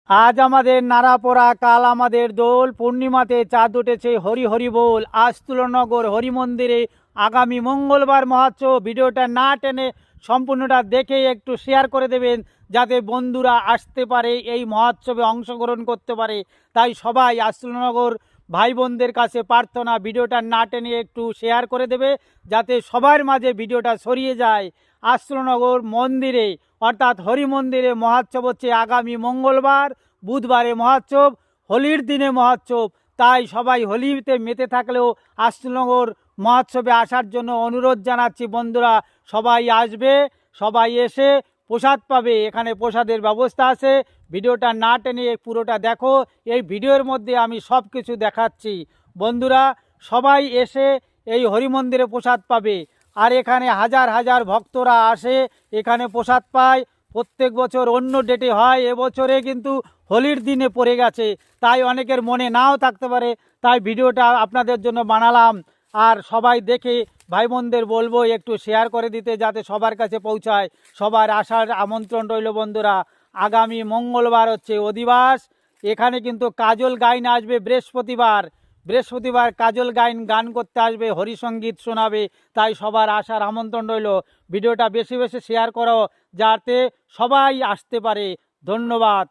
আজ আমাদের নাড়াপোড়া, কাল আমাদের দোল। পূর্ণিমাতে চাঁদ উঠেছে, হরি হরি বল। আজ তুলনগর হরি মন্দিরে আগামী মঙ্গলবার মহোৎসব। ভিডিওটা না টেনে সম্পূর্ণটা দেখে একটু শেয়ার করে দেবেন, যাতে বন্ধুরা আসতে পারে, এই মহোৎসবে অংশগ্রহণ করতে পারে। তাই সবাই আজ ভাই বোনদের কাছে প্রার্থনা, ভিডিওটা না টেনে একটু শেয়ার করে দেবে, যাতে সবার মাঝে ভিডিওটা ছড়িয়ে যায়। আজ মন্দিরে অর্থাৎ হরি মন্দিরে মহোৎসব হচ্ছে আগামী মঙ্গলবার, বুধবারে মহোৎসব, হোলির দিনে মহোৎসব। তাই সবাই হোলিতে মেতে থাকলেও আশুনগর মহোৎসবে আসার জন্য অনুরোধ জানাচ্ছি। বন্ধুরা সবাই আসবে, সবাই এসে প্রসাদ পাবে। এখানে প্রসাদের ব্যবস্থা আছে। ভিডিওটা না টেনে পুরোটা দেখো, এই ভিডিওর মধ্যে আমি সব কিছু দেখাচ্ছি। বন্ধুরা সবাই এসে এই হরি মন্দিরে প্রসাদ পাবে। আর এখানে হাজার হাজার ভক্তরা আসে, এখানে প্রসাদ পায়। প্রত্যেক বছর অন্য ডেটে হয়, এবছরে কিন্তু হোলির দিনে পড়ে গেছে, তাই অনেকের মনে নাও থাকতে পারে। তাই ভিডিওটা আপনাদের জন্য বানালাম। আর সবাই দেখে ভাই বোনদের বলবো একটু শেয়ার করে দিতে, যাতে সবার কাছে পৌঁছায়। সবার আসার আমন্ত্রণ রইল। বন্ধুরা আগামী মঙ্গলবার হচ্ছে অধিবাস। এখানে কিন্তু কাজল গাইন আসবে বৃহস্পতিবার কাজল গাইন গান করতে আসবে, হরিসঙ্গীত শোনাবে। তাই সবার আসার আমন্ত্রণ রইল। ভিডিওটা বেশি বেশি শেয়ার করো, যাতে সবাই আসতে পারে। ধন্যবাদ।